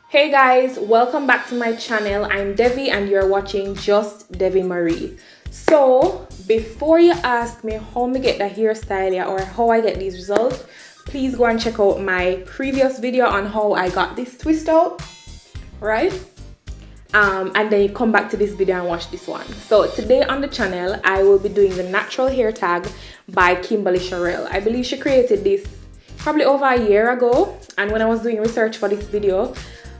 Hey guys, welcome back to my channel. I'm Devi and you're watching Just Devi Marie. So before you ask me how me get the hairstyle or how I get these results, please go and check out my previous video on how I got this twist out, right? And then you come back to this video and watch this one. So today on the channel I will be doing the natural hair tag by Kimberly Cherrell. I believe she created this probably over a year ago, and when I was doing research for this video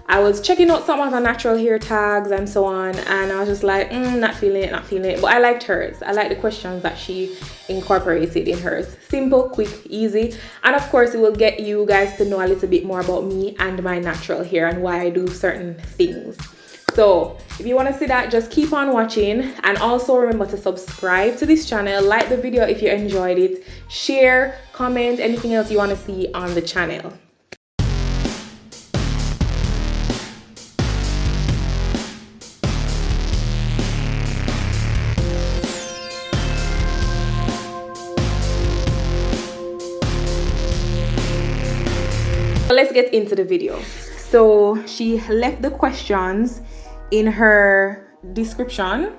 I was checking out some of the natural hair tags and so on, and I was just like, not feeling it. But I liked hers. I liked the questions that she incorporated in hers. Simple, quick, easy, and of course it will get you guys to know a little bit more about me and my natural hair and why I do certain things. So if you want to see that, just keep on watching, and also remember to subscribe to this channel, like the video if you enjoyed it, share, comment, anything else you want to see on the channel. Let's get into the video. So she left the questions in her description,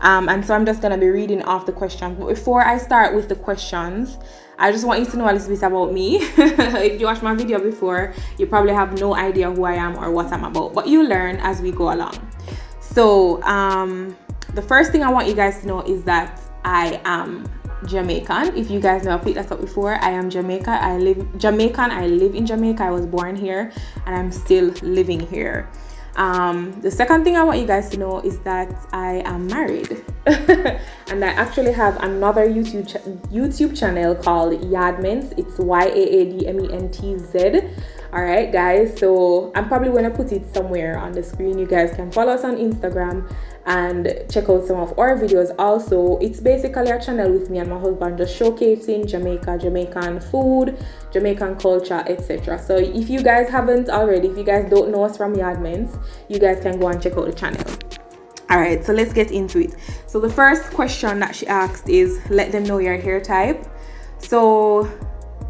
and so I'm just gonna be reading off the questions. But before I start with the questions, I just want you to know a little bit about me. If you watched my video before, you probably have no idea who I am or what I'm about, but you learn as we go along. So the first thing I want you guys to know is that I am Jamaican. If you guys never picked that up before, I am Jamaican. I live in Jamaica. I was born here and I'm still living here. The second thing I want you guys to know is that I am married and I actually have another YouTube channel called Yadments. It's YAADMENTZ. All right guys, so I'm probably going to put it somewhere on the screen. You guys can follow us on Instagram and check out some of our videos. Also, it's basically a channel with me and my husband just showcasing Jamaica, Jamaican food, Jamaican culture, etc. So if you guys haven't already, if you guys don't know us from Yardments, you guys can go and check out the channel. All right, so let's get into it. So the first question that she asked is, let them know your hair type. So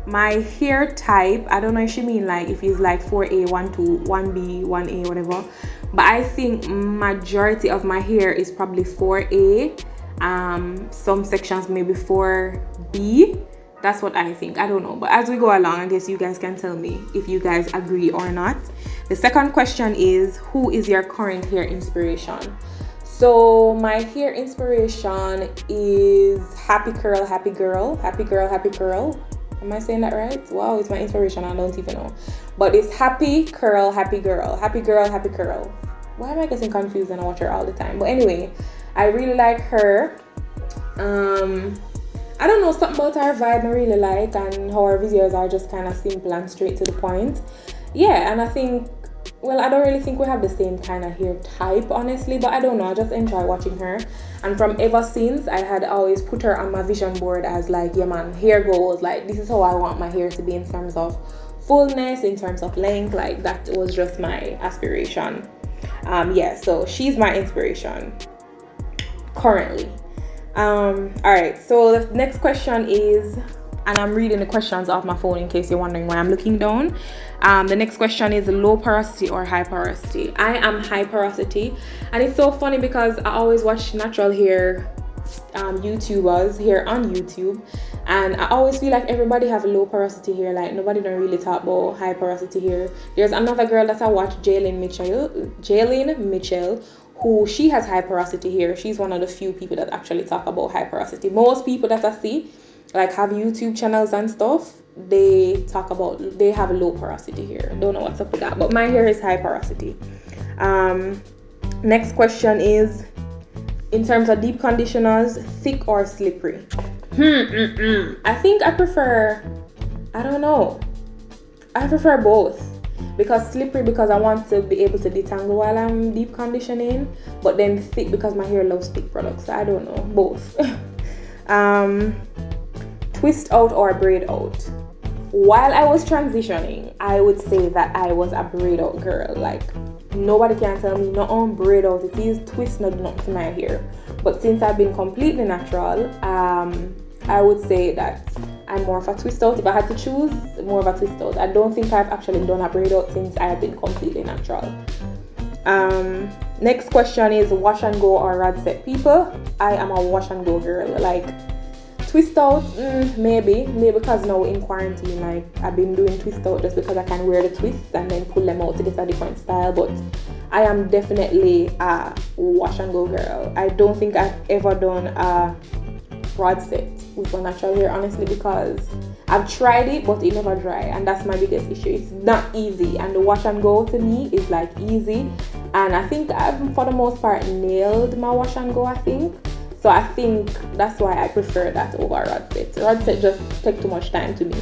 my hair type, I don't know if she mean like if it's like 4A, 1-2, 1B, 1A, whatever, but I think majority of my hair is probably 4A. Some sections maybe 4B. That's what I think. I don't know, but as we go along, I guess you guys can tell me if you guys agree or not. The second question is, who is your current hair inspiration? So my hair inspiration is Happy Curl, Happy Girl. Am I saying that right? Wow, it's my inspiration. I don't even know. But it's Happy Curl, Happy Girl. Happy Girl, Happy Curl. Why am I getting confused when I watch her all the time? But anyway, I really like her. I don't know, something about her vibe I really like, and how her videos are just kind of simple and straight to the point. Yeah, and I think, well, I don't really think we have the same kind of hair type, honestly, but I don't know, I just enjoy watching her. And from ever since, I had always put her on my vision board as like, yeah man, hair goals, like this is how I want my hair to be in terms of fullness, in terms of length, like that was just my aspiration. Yeah, so she's my inspiration currently. All right, so the next question is, and I'm reading the questions off my phone in case you're wondering why I'm looking down. The next question is low porosity or high porosity. I am high porosity, and it's so funny because I always watch natural hair YouTubers here on YouTube, and I always feel like everybody have low porosity hair. Like nobody don't really talk about high porosity hair. There's another girl that I watch, Jaylin Mitchell, who she has high porosity hair. She's one of the few people that actually talk about high porosity. Most people that I see like have YouTube channels and stuff, they talk about they have low porosity hair. Don't know what's up with that, but my hair is high porosity. Next question is, in terms of deep conditioners, thick or slippery? I think I prefer, I don't know, I prefer both. Because slippery because I want to be able to detangle while I'm deep conditioning, but then thick because my hair loves thick products. So I don't know, both. Twist out or braid out? While I was transitioning, I would say that I was a braid out girl. Like nobody can tell me no braid out. It is twist not to my hair. But since I've been completely natural, I would say that I'm more of a twist out. If I had to choose, more of a twist out. I don't think I've actually done a braid out since I have been completely natural. Next question is wash and go or rod set people. I am a wash and go girl. Like twist out, maybe because now in quarantine, like I've been doing twist out just because I can wear the twists and then pull them out to get a different style. But I am definitely a wash and go girl. I don't think I've ever done a rod set with my natural hair, honestly, because I've tried it but it never dry, and that's my biggest issue. It's not easy, and the wash and go to me is like easy, and I think I've for the most part nailed my wash and go, I think. So I think that's why I prefer that over rod set. Rod set just take too much time to me.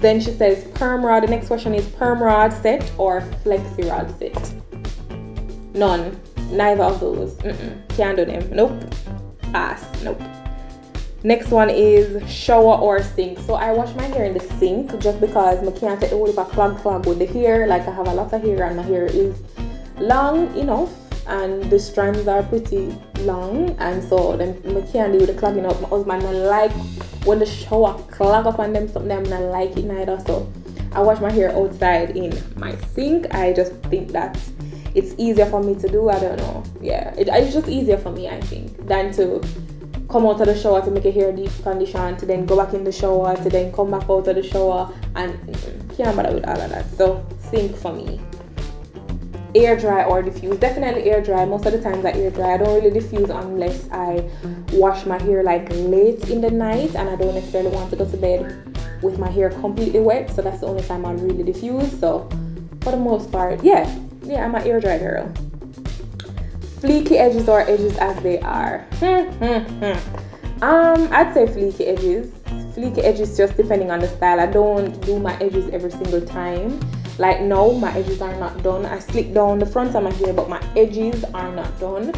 Then she says perm rod. The next question is perm rod set or flexi rod set. None, neither of those. Can't do them. Nope. Pass. Nope. Next one is shower or sink. So I wash my hair in the sink just because I can't take the whole of a clog with the hair. Like I have a lot of hair and my hair is long enough and the strands are pretty long, and so then I can't deal with the clogging up. My husband don't like when the shower clog up on them, something I'm not like it neither. So I wash my hair outside in my sink. I just think that it's easier for me to do. I don't know. Yeah, it's just easier for me, I think, than to come out of the shower to make your hair deep condition, to then go back in the shower, to then come back out of the shower, and can't bother with all of that. So sink for me. Air dry or diffuse. Definitely air dry. Most of the times I air dry. I don't really diffuse unless I wash my hair like late in the night and I don't necessarily want to go to bed with my hair completely wet. So that's the only time I really diffuse. So for the most part, yeah, I'm an air dry girl. Fleeky edges or edges as they are. I'd say fleeky edges. Fleeky edges just depending on the style. I don't do my edges every single time. Like no, my edges are not done. I slick down the front of my hair, but my edges are not done.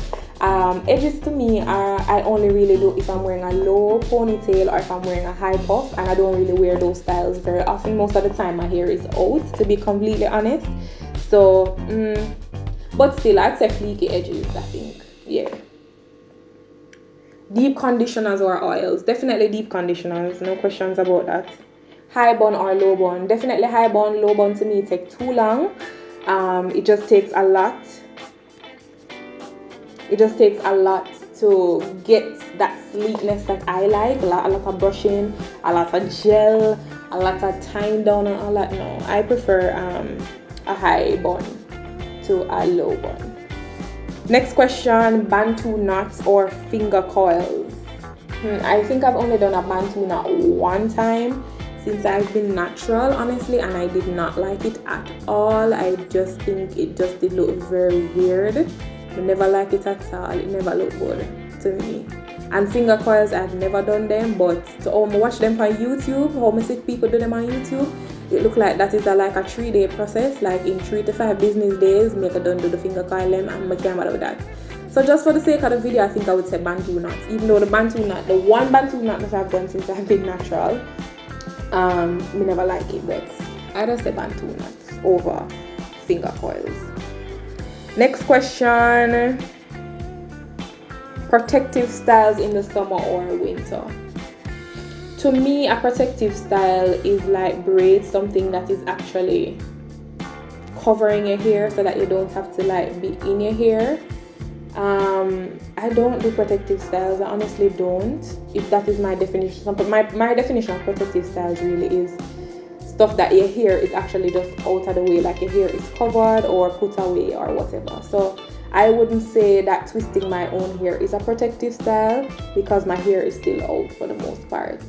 Edges to me are, I only really do if I'm wearing a low ponytail or if I'm wearing a high puff, and I don't really wear those styles very often. Most of the time my hair is out, to be completely honest. So, but still, I'd say fleeky edges, I think. Yeah. Deep conditioners or oils. Definitely deep conditioners, no questions about that. High bun or low bun. Definitely high bun. Low bun to me take too long. It just takes a lot. It just takes a lot to get that sleekness that I like. A lot of brushing, a lot of gel, a lot of tying down and all that. No, I prefer a high bun to a low bun. Next question, Bantu knots or finger coils. I think I've only done a Bantu knot one time since I've been natural, honestly, and I did not like it at all. I just think it just did look very weird. I never like it at all. It never looked good to me. And finger coils, I've never done them, but to watch them on YouTube, how I see people do them on YouTube, it look like that is like a 3-day process. Like in 3 to 5 business days, make a done do the finger coil them, and I can't bother with that. So just for the sake of the video, I think I would say Bantu knots. Even though the Bantu knot, the one Bantu knot that I've done since I've been natural, me never like it, but I just say Bantu knots over finger coils. Next question, protective styles in the summer or winter. To me, a protective style is like braid, something that is actually covering your hair so that you don't have to like be in your hair. I don't do protective styles. I honestly don't. If that is my definition, but my definition of protective styles really is stuff that your hair is actually just out of the way, like your hair is covered or put away or whatever. So I wouldn't say that twisting my own hair is a protective style because my hair is still out for the most part.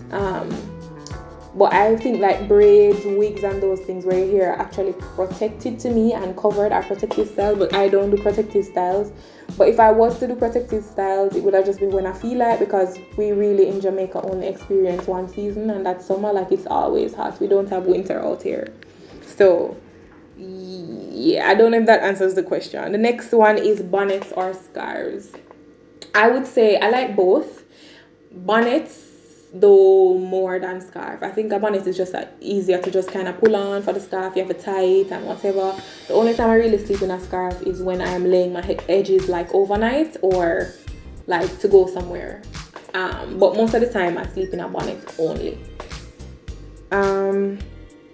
But I think like braids, wigs and those things where your hair are actually protected to me and covered are protective styles, but I don't do protective styles. But if I was to do protective styles, it would have just been when I feel like, because we really in Jamaica only experience one season, and that's summer. Like it's always hot. We don't have winter out here. So yeah, I don't know if that answers the question. The next one is bonnets or scarves. I would say I like both. Bonnets, though, more than scarf. I think a bonnet is just easier to just kind of pull on. For the scarf, you have to tie it and whatever. The only time I really sleep in a scarf is when I am laying my edges like overnight or like to go somewhere. but most of the time I sleep in a bonnet only.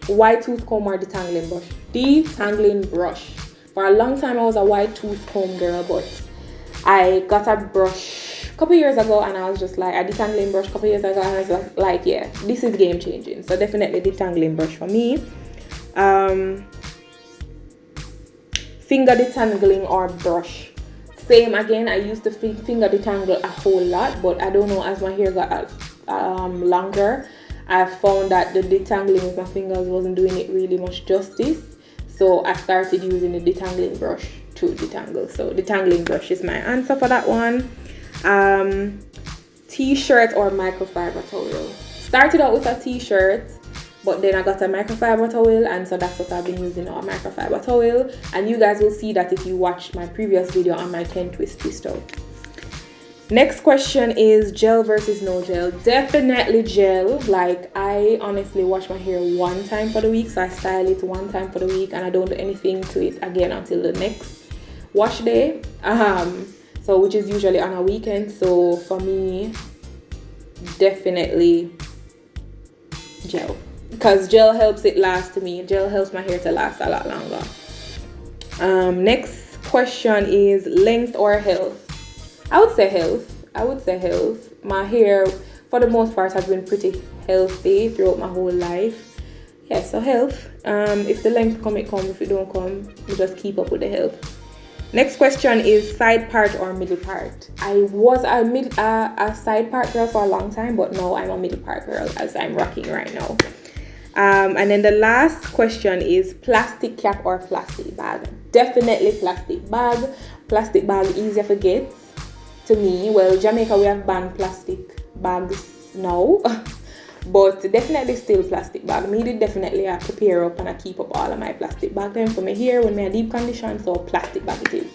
White tooth comb or detangling brush? Detangling brush. For a long time I was a white tooth comb girl, but I got a brush a couple years ago and I was just like, a detangling brush a couple years ago, and I was like, yeah, this is game changing. So definitely detangling brush for me. Finger detangling or brush? Same again, I used to finger detangle a whole lot, but I don't know, as my hair got longer, I found that the detangling with my fingers wasn't doing it really much justice. So I started using the detangling brush to detangle. So detangling brush is my answer for that one. T-shirt or microfiber towel? Started out with a t-shirt, but then I got a microfiber towel, and so that's what I've been using, our microfiber towel. And you guys will see that if you watch my previous video on my 10 twist out. Next question is gel versus no gel. Definitely gel. Like, I honestly wash my hair one time for the week, so I style it one time for the week and I don't do anything to it again until the next wash day, so which is usually on a weekend. So for me, definitely gel, because gel helps it last to me. Gel helps my hair to last a lot longer. Next question is length or health? I would say health. My hair, for the most part, has been pretty healthy throughout my whole life. Yeah, so health. If the length come, it come. If it don't come, we just keep up with the health. Next question is side part or middle part? I was a side part girl for a long time, but now I'm a middle part girl, as I'm rocking right now. And then the last question is plastic cap or plastic bag? Definitely plastic bag. Plastic bag easier to get. To me, well, Jamaica, we have banned plastic bags now, but definitely still plastic bag. Me did definitely have to pair up and I keep up all of my plastic bag then for my hair when my deep condition, so plastic bag it is.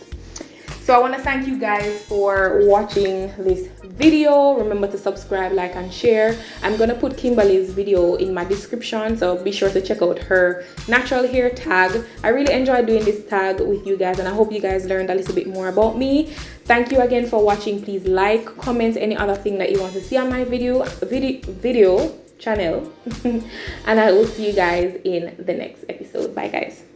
So I want to thank you guys for watching this video. Remember to subscribe, like, and share. I'm gonna put Kimberly's video in my description, so be sure to check out her natural hair tag. I really enjoyed doing this tag with you guys, and I hope you guys learned a little bit more about me. Thank you again for watching. Please like, comment any other thing that you want to see on my video channel and I will see you guys in the next episode. Bye guys.